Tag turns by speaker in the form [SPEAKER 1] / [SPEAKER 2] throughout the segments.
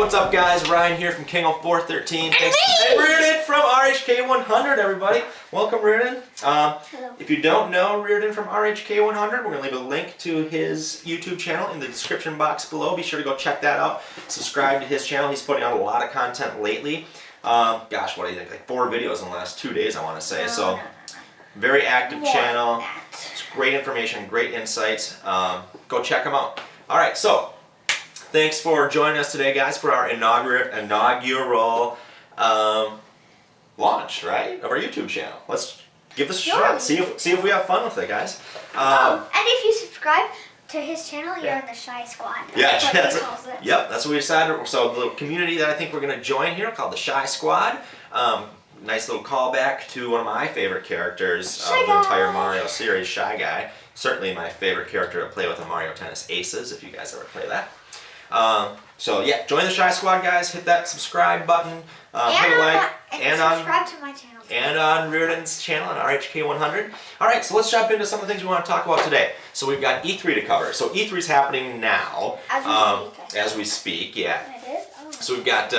[SPEAKER 1] what's up guys? Ryan here from kingo413. Thanks to Reardon from RHK100, everybody. Welcome Reardon. If you don't know Reardon from RHK100, we're going to leave a link to his YouTube channel in the description box below. Be sure to go check that out. Subscribe to his channel. He's putting out a lot of content lately. Gosh, what do you think? Like 4 videos in the last 2 days, I want to say. So, very active channel. It's great information, great insights. Go check him out. All right, so thanks for joining us today, guys, for our inaugural launch, right, of our YouTube channel. Let's give this a shot. See if we have fun with it, guys.
[SPEAKER 2] And if you subscribe to his channel, you're in the Shy Squad.
[SPEAKER 1] Yeah, that's what we decided. So the little community that I think we're going to join here, called the Shy Squad. Nice little callback to one of my favorite characters of the entire Mario series, Shy Guy. Certainly my favorite character to play with in Mario Tennis Aces, if you guys ever play that. So yeah, join the Shy Squad, guys. Hit that subscribe button, hit a like,
[SPEAKER 2] and subscribe to my channel.
[SPEAKER 1] And on Reardon's channel on RHK100. All right, so let's jump into some of the things we want to talk about today. So we've got E3 to cover. So E3 is happening now. As we speak, yeah.
[SPEAKER 2] It is? Oh.
[SPEAKER 1] So we've got,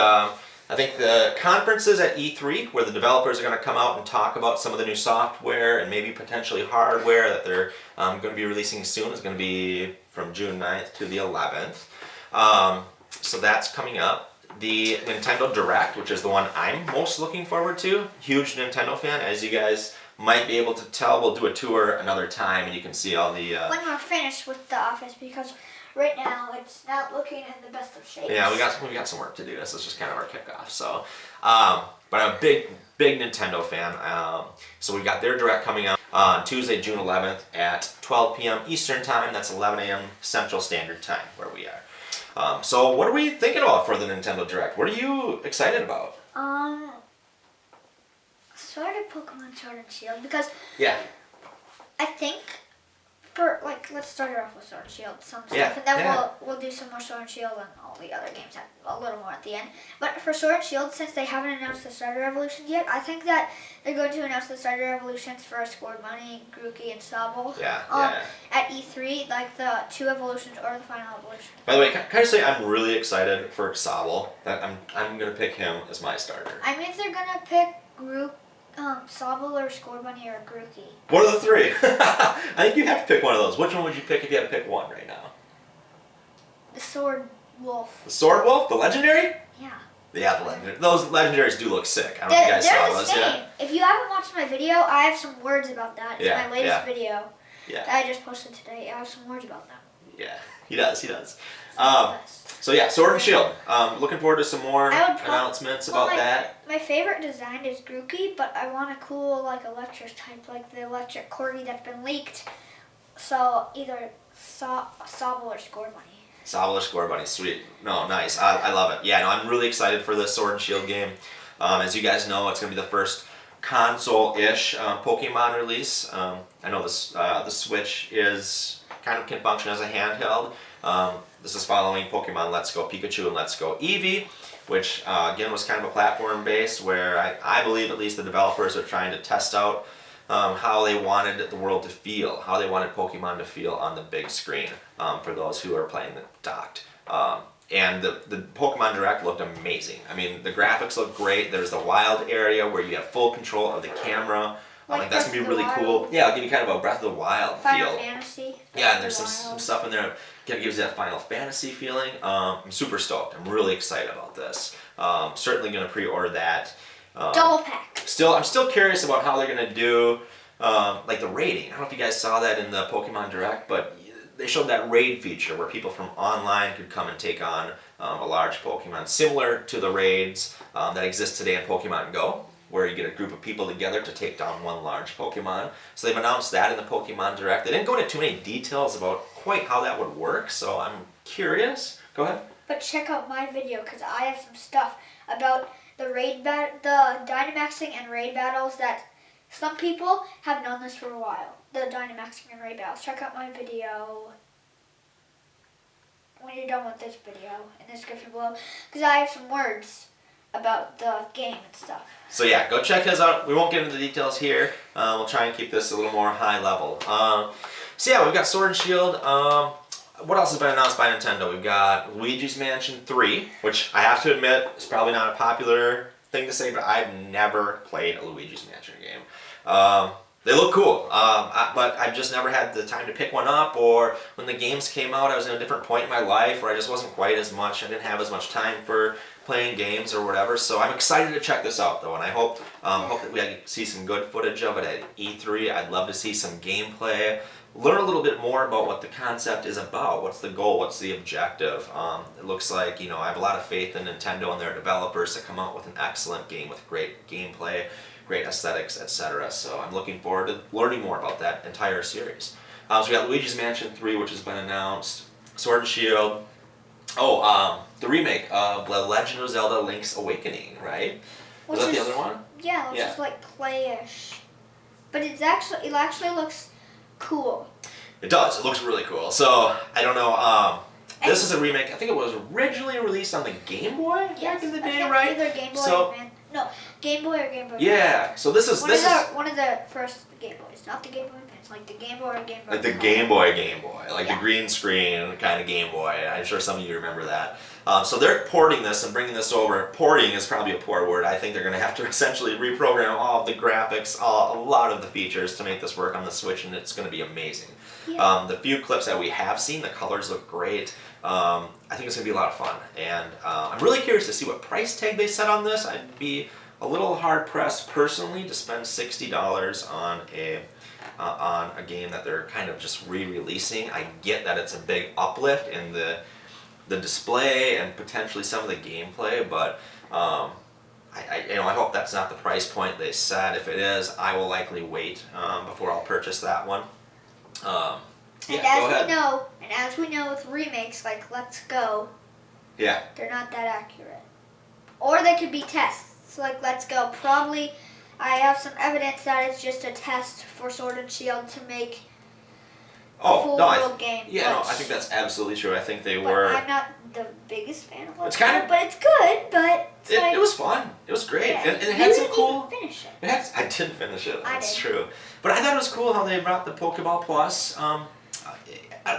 [SPEAKER 1] I think the conferences at E3 where the developers are going to come out and talk about some of the new software and maybe potentially hardware that they're going to be releasing soon. Is going to be from June 9th to the 11th. So that's coming up. The Nintendo Direct, which is the one I'm most looking forward to. Huge Nintendo fan, as you guys might be able to tell. We'll do a tour another time and you can see all the...
[SPEAKER 2] when we're finished with the office, because right now it's not looking in the best of shape.
[SPEAKER 1] Yeah, we got some work to do. This is just kind of our kickoff. So, but I'm a big Nintendo fan. So we got their Direct coming up on Tuesday, June 11th at 12 p.m. Eastern Time. That's 11 a.m. Central Standard Time where we are. So what are we thinking about for the Nintendo Direct? What are you excited about?
[SPEAKER 2] Sort of Pokemon Sword and Shield, because I think for, like, let's start it off with Sword and Shield, some stuff, and then we'll do some more Sword and Shield and all the other games a little more at the end. But for Sword and Shield, since they haven't announced the starter evolutions yet, I think that they're going to announce the starter evolutions for Scored Money, Grookey, and Sobble. At E3, like the 2 evolutions or the final evolution.
[SPEAKER 1] By the way, can I say I'm really excited for Sobble. That I'm gonna pick him as my starter.
[SPEAKER 2] I mean, if they're gonna pick Sobble or Scored Bunny or Grookey.
[SPEAKER 1] What are the 3? I think you have to pick one of those. Which one would you pick if you had to pick one right now?
[SPEAKER 2] The Sword Wolf.
[SPEAKER 1] The Sword Wolf? The legendary?
[SPEAKER 2] Yeah.
[SPEAKER 1] Yeah, the legendary. Those legendaries do look sick. I don't know if you guys saw those yet.
[SPEAKER 2] If you haven't watched my video, I have some words about that. It's my latest video that I just posted today. I have some words about them.
[SPEAKER 1] Yeah, he does. So yeah, Sword and Shield. Looking forward to some more announcements about that.
[SPEAKER 2] My favorite design is Grookey, but I want a cool like electric type, like the electric corgi that's been leaked. So either Sobble or Scored Bunny.
[SPEAKER 1] Sobble or Scored Bunny, sweet. No, nice. I love it. Yeah, no, I'm really excited for this Sword and Shield game. As you guys know, it's going to be the first console-ish Pokemon release. I know the Switch can function as a handheld. This is following Pokemon Let's Go Pikachu and Let's Go Eevee, which again was kind of a platform based where I believe at least the developers are trying to test out how they wanted the world to feel, how they wanted Pokemon to feel on the big screen for those who are playing the docked. And the Pokemon Direct looked amazing. I mean, the graphics look great. There's the wild area where you have full control of the camera. Like that's going to be really cool. Yeah, it'll give you kind of a Breath of the Wild feel.
[SPEAKER 2] Final Fantasy.
[SPEAKER 1] Yeah, and there's some stuff in there that kind of gives you that Final Fantasy feeling. I'm super stoked. I'm really excited about this. Certainly going to pre-order that.
[SPEAKER 2] Double pack.
[SPEAKER 1] I'm still curious about how they're going to do like the raiding. I don't know if you guys saw that in the Pokemon Direct, but they showed that raid feature where people from online could come and take on a large Pokemon, similar to the raids that exist today in Pokemon Go, where you get a group of people together to take down one large Pokemon. So they've announced that in the Pokemon Direct. They didn't go into too many details about quite how that would work, so I'm curious. Go ahead.
[SPEAKER 2] But check out my video, because I have some stuff about the Dynamaxing and raid battles that some people have known this for a while. The Dynamaxing and raid battles. Check out my video when you're done with this video in the description below, because I have some words about the game and stuff.
[SPEAKER 1] So yeah, go check his out. We won't get into the details here. We'll try and keep this a little more high level. So yeah, we've got Sword and Shield. what else has been announced by Nintendo? We've got Luigi's Mansion 3, which I have to admit is probably not a popular thing to say, but I've never played a Luigi's Mansion game. They look cool, but I've just never had the time to pick one up, or when the games came out, I was in a different point in my life where I just wasn't quite as much, I didn't have as much time for playing games or whatever, so I'm excited to check this out though, and I hope that we see some good footage of it at E3. I'd love to see some gameplay, learn a little bit more about what the concept is about, what's the goal, what's the objective. It looks like, I have a lot of faith in Nintendo and their developers to come out with an excellent game with great gameplay, great aesthetics, etc. So I'm looking forward to learning more about that entire series. So we got Luigi's Mansion 3, which has been announced, Sword and Shield. The remake of The Legend of Zelda Link's Awakening, right? Was that the other one?
[SPEAKER 2] Yeah, which is like play-ish. But it actually looks cool.
[SPEAKER 1] It does. It looks really cool. So, I don't know. This is a remake. I think it was originally released on the Game Boy back in the day, right?
[SPEAKER 2] Either Game Boy Game Boy or Game Boy.
[SPEAKER 1] Yeah. So this is
[SPEAKER 2] one of the first Game Boys, not the Game Boy Advance, like the Game Boy or Game Boy.
[SPEAKER 1] Like the Game Boy, like the green screen kind of Game Boy. I'm sure some of you remember that. So they're porting this and bringing this over. Porting is probably a poor word. I think they're going to have to essentially reprogram all of the graphics, a lot of the features to make this work on the Switch, and it's going to be amazing. Yeah. The few clips that we have seen, the colors look great. I think it's going to be a lot of fun, and I'm really curious to see what price tag they set on this. I'd be a little hard-pressed personally to spend $60 on a game that they're kind of just re-releasing. I get that it's a big uplift in the display and potentially some of the gameplay, but I hope that's not the price point they set. If it is, I will likely wait before I'll purchase that one.
[SPEAKER 2] As we know with remakes like Let's Go, they're not that accurate. Or they could be tests like Let's Go. Probably, I have some evidence that it's just a test for Sword and Shield to make a full world game.
[SPEAKER 1] Yeah, I think that's absolutely true. I think they were.
[SPEAKER 2] I'm not the biggest fan of Let's Go, but it's good. But
[SPEAKER 1] it was fun. It was great, and it had some cool. Finish it. I didn't finish it. That's true. But I thought it was cool how they brought the Pokeball Plus.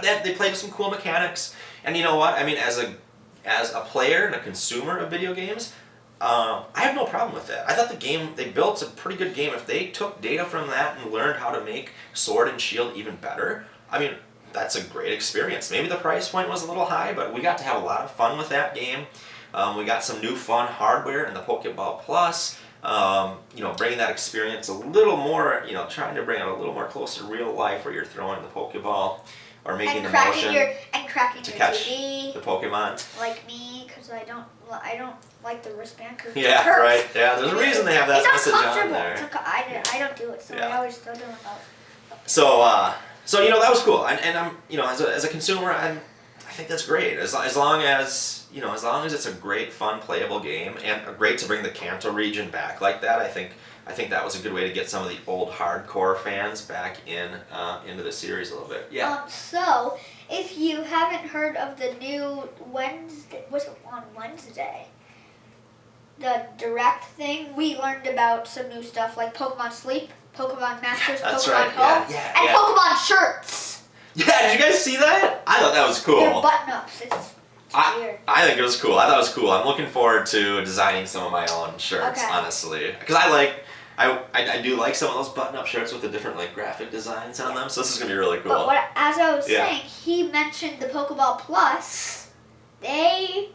[SPEAKER 1] They played with some cool mechanics, and you know what? I mean, as a player and a consumer of video games, I have no problem with that. I thought the game they built a pretty good game. If they took data from that and learned how to make Sword and Shield even better, I mean, that's a great experience. Maybe the price point was a little high, but we got to have a lot of fun with that game. We got some new fun hardware in the Pokeball Plus. Bringing that experience a little more, trying to bring it a little more closer to real life where you're throwing the Pokeball or making the motion
[SPEAKER 2] to
[SPEAKER 1] catch
[SPEAKER 2] TV,
[SPEAKER 1] the Pokemon.
[SPEAKER 2] Like me, because I don't like the wristband.
[SPEAKER 1] Yeah, right. Yeah, there's a reason they have that message on there.
[SPEAKER 2] I don't do it, so I always throw them out.
[SPEAKER 1] So that was cool, and I'm as a consumer, I think that's great. As long as it's a great, fun, playable game, and great to bring the Kanto region back like that. I think that was a good way to get some of the old hardcore fans back into the series a little bit. Yeah.
[SPEAKER 2] So if you haven't heard of the new Wednesday, was it on Wednesday? The Direct thing, we learned about some new stuff like Pokemon Sleep, Pokemon Masters, Pokemon Home, and Pokemon shirts.
[SPEAKER 1] Yeah, did you guys see that? I thought that was cool.
[SPEAKER 2] They're button-ups. It's weird.
[SPEAKER 1] I think it was cool. I thought it was cool. I'm looking forward to designing some of my own shirts, honestly. Because I do like some of those button-up shirts with the different graphic designs on them, so this is going to be really cool.
[SPEAKER 2] But as I was saying, he mentioned the Pokeball Plus. They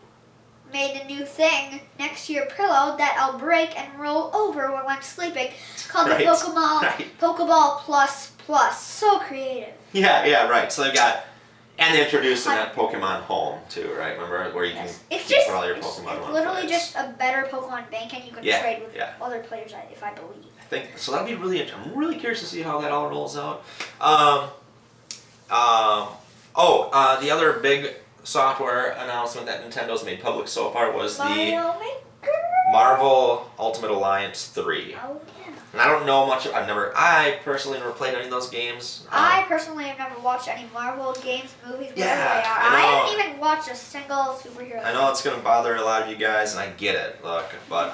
[SPEAKER 2] made a new thing next to your pillow that I'll break and roll over while I'm sleeping, called the Pokeball Plus Plus. So creative.
[SPEAKER 1] Yeah, right. So they've got, and they introduced that Pokemon Home too, right? Remember where you can keep all your Pokemon.
[SPEAKER 2] It's literally just a better Pokemon bank, and you can trade with other players, if I believe.
[SPEAKER 1] I think so. That'll be really interesting. I'm really curious to see how that all rolls out. The other big software announcement that Nintendo's made public so far was the Marvel Ultimate Alliance 3.
[SPEAKER 2] Oh, yeah.
[SPEAKER 1] And I don't know much. I personally never played any of those games.
[SPEAKER 2] I personally have never watched any Marvel games, movies, whatever they are. I haven't even watched a single superhero.
[SPEAKER 1] I know it's going to bother a lot of you guys, and I get it. Look, but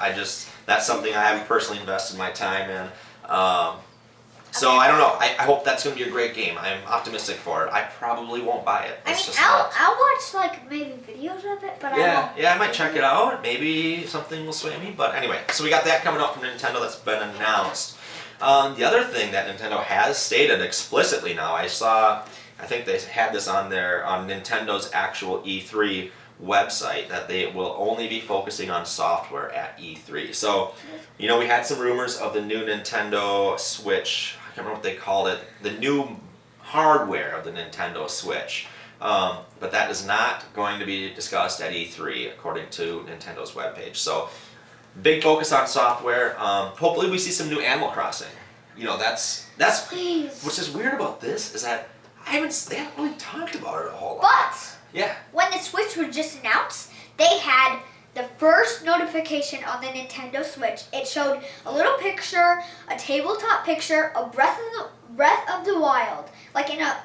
[SPEAKER 1] that's something I haven't personally invested my time in. So I don't know. I hope that's going to be a great game. I'm optimistic for it. I probably won't buy it.
[SPEAKER 2] I'll watch like maybe videos of it, but
[SPEAKER 1] I might check it out. Maybe something will sway me. But anyway, so we got that coming up from Nintendo that's been announced. The other thing that Nintendo has stated explicitly now, I think they had this on Nintendo's actual E3 website, that they will only be focusing on software at E3. So, we had some rumors of the new Nintendo Switch. I can't remember what they called it. The new hardware of the Nintendo Switch. But that is not going to be discussed at E3, according to Nintendo's webpage. So, big focus on software. Hopefully we see some new Animal Crossing. That's
[SPEAKER 2] Please.
[SPEAKER 1] What's just weird about this is that they haven't really talked about it a whole lot.
[SPEAKER 2] But
[SPEAKER 1] yeah,
[SPEAKER 2] when the Switch was just announced, they had the first notification on the Nintendo Switch. It showed a little picture, a tabletop picture, a Breath of the Wild, like in a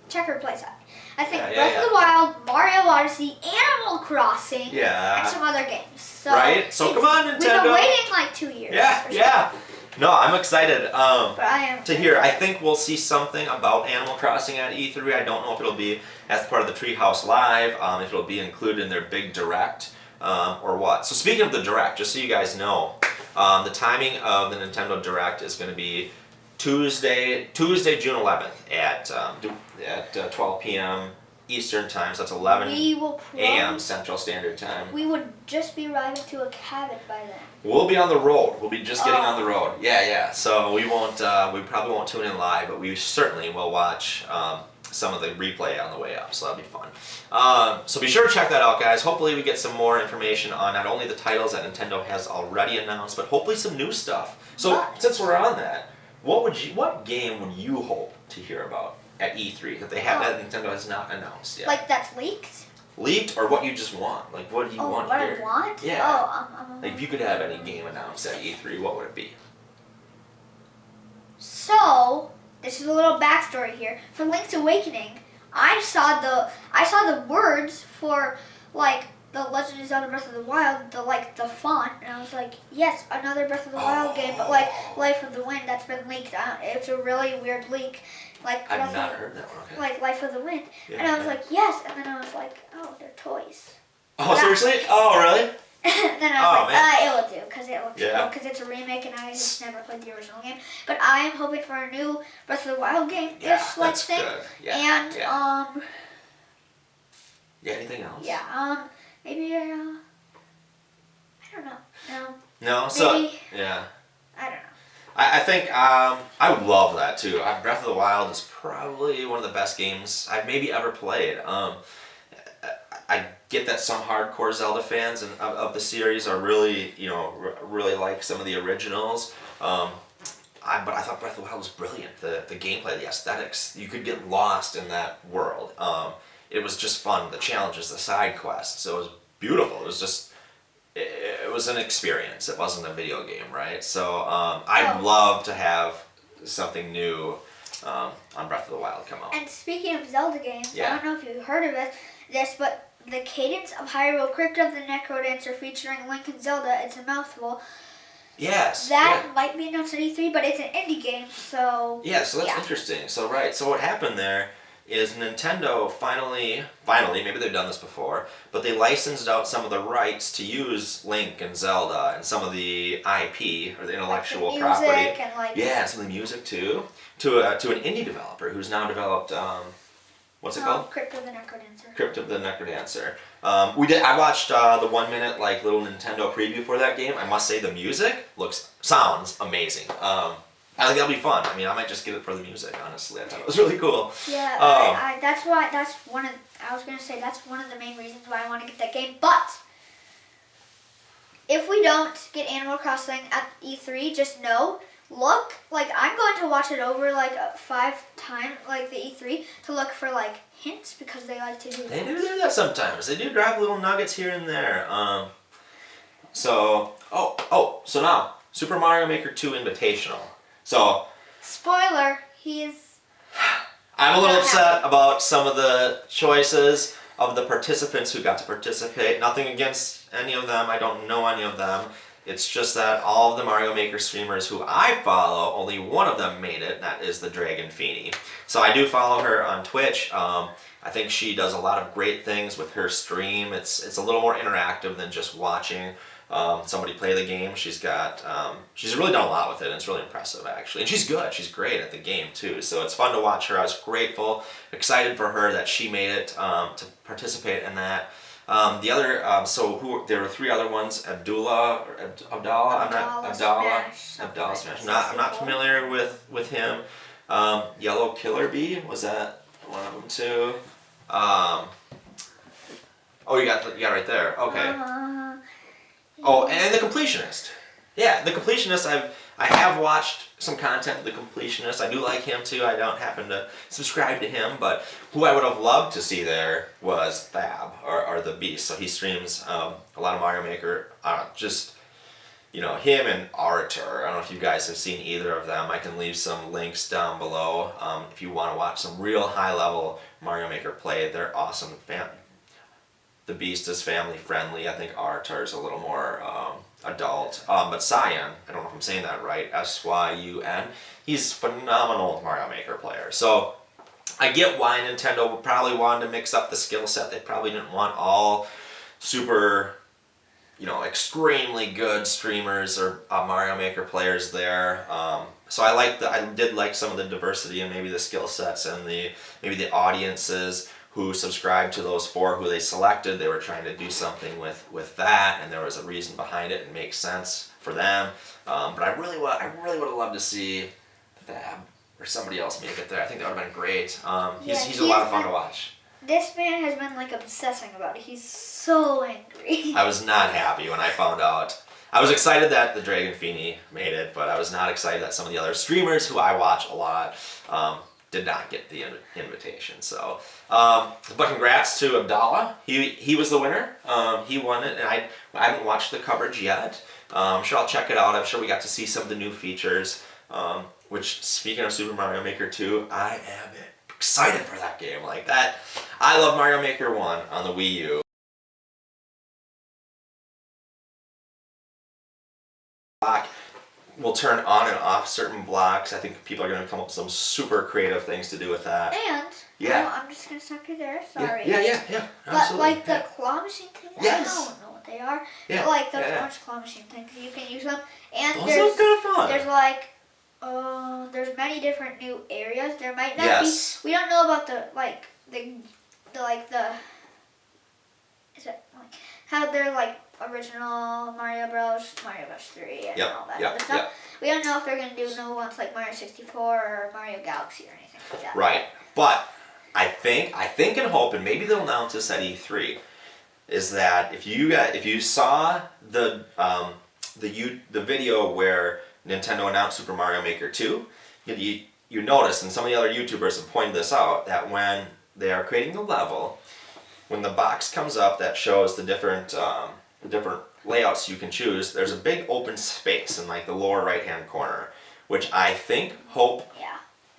[SPEAKER 2] checkered playset. I think Breath of the Wild, Mario Odyssey, Animal Crossing, and some other games. So
[SPEAKER 1] right? So come on, Nintendo.
[SPEAKER 2] We've been waiting like 2 years.
[SPEAKER 1] Yeah. No, I'm excited
[SPEAKER 2] but I am
[SPEAKER 1] to hear. I think we'll see something about Animal Crossing at E3. I don't know if it'll be as part of the Treehouse Live, if it'll be included in their big direct, or what. So speaking of the direct, just so you guys know, the timing of the Nintendo Direct is going to be Tuesday, June 11th at 12 p.m. Eastern time, so that's 11 a.m. Central Standard Time.
[SPEAKER 2] We would just be arriving to a cabin by then.
[SPEAKER 1] We'll be on the road. We'll be just getting on the road. Yeah. So we won't. We probably won't tune in live, but we certainly will watch some of the replay on the way up. So that'll be fun. So be sure to check that out, guys. Hopefully we get some more information on not only the titles that Nintendo has already announced, but hopefully some new stuff. So since we're on that, what game would you hope to hear about at E3 that Nintendo has not announced yet?
[SPEAKER 2] Like that's leaked?
[SPEAKER 1] Leaked, or what you just want? Like, what do you want
[SPEAKER 2] what
[SPEAKER 1] here?
[SPEAKER 2] I want?
[SPEAKER 1] Yeah. Like, if you could have any game announced at E3, what would it be?
[SPEAKER 2] So, this is a little backstory here. For Link's Awakening, I saw the words for like the Legend of Zelda Breath of the Wild, the font, and I was like, yes, another Breath of the Wild game, but like Life of the Wind that's been leaked out. It's a really weird leak. Like
[SPEAKER 1] I've not heard that one. Okay.
[SPEAKER 2] Like Life of the Wind, and I was like, yes, and then I was like, oh, they're toys.
[SPEAKER 1] Oh, seriously? Oh, really?
[SPEAKER 2] And then I was like, it will do, because it looks cool, because it's a remake, and I just never played the original game. But I am hoping for a new Breath of the Wild game-ish like thing.
[SPEAKER 1] Good. Yeah.
[SPEAKER 2] And
[SPEAKER 1] anything else?
[SPEAKER 2] Yeah. Maybe I don't know.
[SPEAKER 1] No.
[SPEAKER 2] Maybe,
[SPEAKER 1] yeah.
[SPEAKER 2] I don't know.
[SPEAKER 1] I think I would love that too. Breath of the Wild is probably one of the best games I've maybe ever played. I get that some hardcore Zelda fans of the series are really, really like some of the originals. But I thought Breath of the Wild was brilliant. The gameplay, the aesthetics, you could get lost in that world. It was just fun. The challenges, the side quests, it was beautiful. It was just. It was an experience. It wasn't a video game, right? So I'd love to have something new on Breath of the Wild come out.
[SPEAKER 2] And speaking of Zelda games, I don't know if you've heard of this, but the Cadence of Hyrule Crypt of the Necrodancer featuring Link and Zelda, it's a mouthful.
[SPEAKER 1] Yes.
[SPEAKER 2] That might be announced at E3, but it's an indie game, so...
[SPEAKER 1] Yeah, so that's interesting. So, right. So what happened there is Nintendo finally, maybe they've done this before, but they licensed out some of the rights to use Link and Zelda and some of the IP, or the intellectual property.
[SPEAKER 2] And
[SPEAKER 1] some of the music too, to an indie developer who's now developed, what's it called?
[SPEAKER 2] Crypt of the Necrodancer.
[SPEAKER 1] Crypt of the Necrodancer. I watched the 1 minute little Nintendo preview for that game. I must say the music sounds amazing. I think that'll be fun. I mean, I might just get it for the music, honestly. I thought it was really cool.
[SPEAKER 2] Yeah, that's one of the main reasons why I want to get that game. But if we don't get Animal Crossing at E3, just know, I'm going to watch it over 5 times, the E3, to look for hints, because they like to do that.
[SPEAKER 1] They do that sometimes. They do drop little nuggets here and there. So now, Super Mario Maker 2 Invitational. So,
[SPEAKER 2] spoiler,
[SPEAKER 1] I'm a little upset about some of the choices of the participants who got to participate. Nothing against any of them. I don't know any of them. It's just that all of the Mario Maker streamers who I follow, only one of them made it, and that is thedragonfeeney. So I do follow her on Twitch. I think she does a lot of great things with her stream. It's a little more interactive than just watching somebody play the game. She's really done a lot with it, and it's really impressive, actually. And she's good. She's great at the game, too. So it's fun to watch her. I was grateful, excited for her that she made it to participate in that. The other, there were 3 other ones. Abdallah Smash. I'm not familiar with him. Yellow Killer Bee, was that one of them too? You got right there. Okay. Oh, and the Completionist. Yeah, the Completionist. I have watched some content of the Completionist. I do like him too. I don't happen to subscribe to him, but who I would have loved to see there was Fab or the Beast. So he streams a lot of Mario Maker. Him and Artur. I don't know if you guys have seen either of them. I can leave some links down below if you want to watch some real high-level Mario Maker play. They're awesome. The Beast is family friendly. I think Artur is a little more adult. But Cyan, I don't know if I'm saying that right, Syun, he's phenomenal Mario Maker player. So I get why Nintendo probably wanted to mix up the skill set. They probably didn't want all super, extremely good streamers or Mario Maker players there. So I did like some of the diversity and maybe the skill sets and maybe the audiences who subscribed to those 4 who they selected. They were trying to do something with that, and there was a reason behind it and makes sense for them. But I really would have loved to see Fab or somebody else make it there. I think that would have been great. He's a lot of fun to watch.
[SPEAKER 2] This man has been obsessing about it. He's so angry.
[SPEAKER 1] I was not happy when I found out. I was excited that thedragonfeeney made it, but I was not excited that some of the other streamers who I watch a lot did not get the invitation. So, but congrats to Abdallah. He was the winner. He won it, and I haven't watched the coverage yet. I'm sure I'll check it out. I'm sure we got to see some of the new features. Which, speaking of Super Mario Maker 2, I am excited for that game. Like that, I love Mario Maker 1 on the Wii U. Will turn on and off certain blocks. I think people are going to come up with some super creative things to do with that.
[SPEAKER 2] And I'm just going to stop you there. Sorry.
[SPEAKER 1] Yeah. Absolutely.
[SPEAKER 2] But the claw machine things,
[SPEAKER 1] yes.
[SPEAKER 2] I don't know what they are.
[SPEAKER 1] Yeah.
[SPEAKER 2] But those orange claw machine things, you can use them. And
[SPEAKER 1] those are kind of fun.
[SPEAKER 2] There's many different new areas. There might not
[SPEAKER 1] yes.
[SPEAKER 2] be. We don't know about how they're original Mario Bros, Mario Bros 3, and all that other stuff. Yep. We don't know if they're going to do new ones like Mario 64 or Mario Galaxy or anything like that.
[SPEAKER 1] Right, but I think and hope, and maybe they'll announce this at E3, is that if you saw the video where Nintendo announced Super Mario Maker 2, you noticed, and some of the other YouTubers have pointed this out, that when they are creating the level, when the box comes up that shows the different layouts you can choose, there's a big open space in the lower right hand corner, which I hope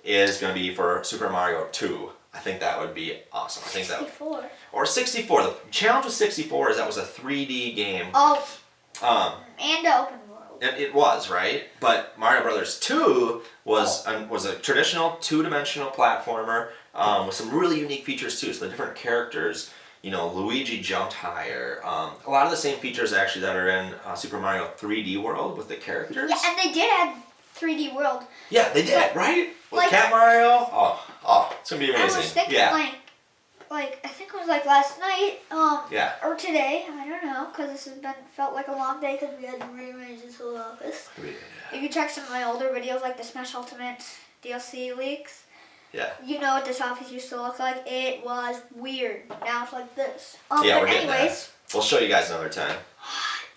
[SPEAKER 1] is going to be for Super Mario 2. I think that would be awesome.
[SPEAKER 2] 64.
[SPEAKER 1] Or 64. The challenge with 64 is that was a 3D game.
[SPEAKER 2] Oh. And an open world.
[SPEAKER 1] It was, right? But Mario Brothers 2 was a traditional 2-dimensional platformer with some really unique features too. So the different characters. Luigi jumped higher. A lot of the same features actually that are in Super Mario 3D World with the characters.
[SPEAKER 2] Yeah, and they did add 3D World.
[SPEAKER 1] Yeah, they did, right? With Cat Mario. Oh, it's gonna be amazing.
[SPEAKER 2] I was thinking I think it was last night. Or today. I don't know, because this has felt like a long day because we had to rearrange this whole office. Yeah. If you check some of my older videos, like the Smash Ultimate DLC leaks.
[SPEAKER 1] Yeah.
[SPEAKER 2] You know what this office used to look like? It was weird. Now it's like this.
[SPEAKER 1] But anyways, we'll show you guys another time.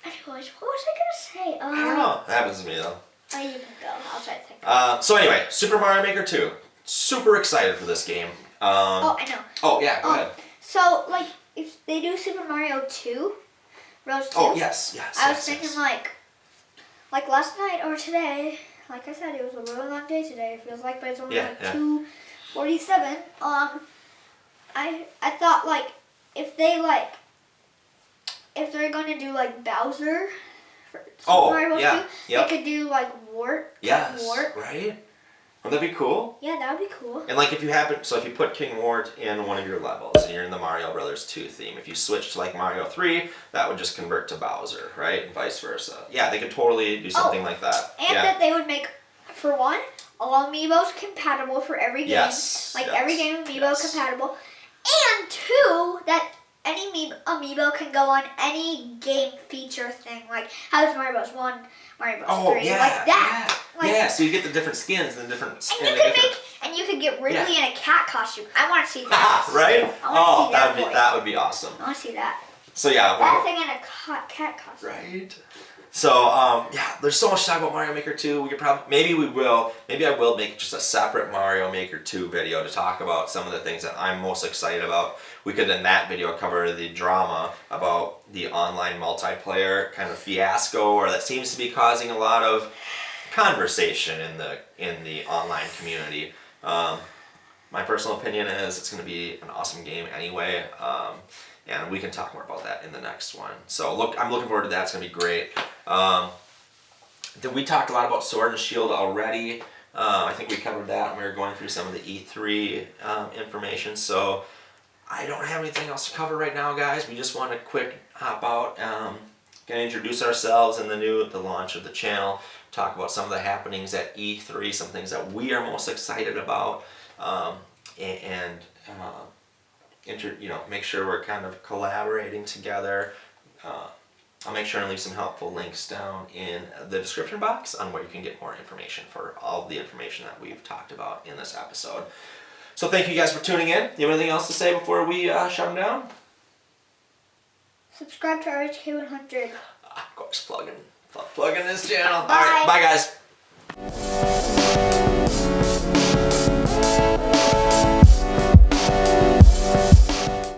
[SPEAKER 2] Anyways, what was I gonna say?
[SPEAKER 1] I don't know. It happens to me though.
[SPEAKER 2] Oh, you can go. I'll try to think.
[SPEAKER 1] So anyway, Super Mario Maker 2. Super excited for this game.
[SPEAKER 2] I know.
[SPEAKER 1] Oh yeah, go ahead.
[SPEAKER 2] So if they do Super Mario 2, Rose 2.
[SPEAKER 1] Oh yes.
[SPEAKER 2] I was thinking last night or today. Like I said, it was a really long day today. It feels but it's only 2:47. I thought if they're gonna do Bowser
[SPEAKER 1] Oh,
[SPEAKER 2] Mario Bros.
[SPEAKER 1] yeah.
[SPEAKER 2] 2.
[SPEAKER 1] Yep.
[SPEAKER 2] They could do like Wart.
[SPEAKER 1] Yes.
[SPEAKER 2] Wart.
[SPEAKER 1] Right? Wouldn't that be cool?
[SPEAKER 2] Yeah, that would be cool.
[SPEAKER 1] And like if you put King Wart in one of your levels and you're in the Mario Brothers 2 theme, if you switch to like Mario 3, that would just convert to Bowser, right? And vice versa. Yeah, they could totally do something like that.
[SPEAKER 2] And that they would make, for one, all amiibos compatible for every game.
[SPEAKER 1] Yes.
[SPEAKER 2] Like every game amiibo compatible. And two, that any amiibo can go on any game feature thing. Like how's Mario Bros. 1, Mario Bros. 3,
[SPEAKER 1] yeah,
[SPEAKER 2] like that.
[SPEAKER 1] Yeah.
[SPEAKER 2] Like,
[SPEAKER 1] yeah, so you get the different skins and the different.
[SPEAKER 2] And you could get Ridley in a cat costume. I want to see that.
[SPEAKER 1] Right?
[SPEAKER 2] I want to see
[SPEAKER 1] that would be awesome.
[SPEAKER 2] I want to see that.
[SPEAKER 1] So yeah,
[SPEAKER 2] that thing in a cat costume.
[SPEAKER 1] Right. So yeah, there's so much to talk about Mario Maker 2. We could maybe I will make just a separate Mario Maker 2 video to talk about some of the things that I'm most excited about. We could in that video cover the drama about the online multiplayer kind of fiasco, or that seems to be causing a lot of conversation in the online community. My personal opinion is it's going to be an awesome game anyway. And we can talk more about that in the next one. So I'm looking forward to that. It's going to be great. Then we talked a lot about Sword and Shield already. I think we covered that when we were going through some of the E3 information. So I don't have anything else to cover right now, guys. We just want to quick hop out, gonna introduce ourselves and the launch of the channel, talk about some of the happenings at E3, some things that we are most excited about, make sure we're kind of collaborating together. I'll make sure and leave some helpful links down in the description box on where you can get more information for all of the information that we've talked about in this episode. So thank you guys for tuning in. Do you have anything else to say before we shut them down?
[SPEAKER 2] Subscribe to RHK100.
[SPEAKER 1] Of course, plug in this channel.
[SPEAKER 2] Bye.
[SPEAKER 1] All right, bye guys.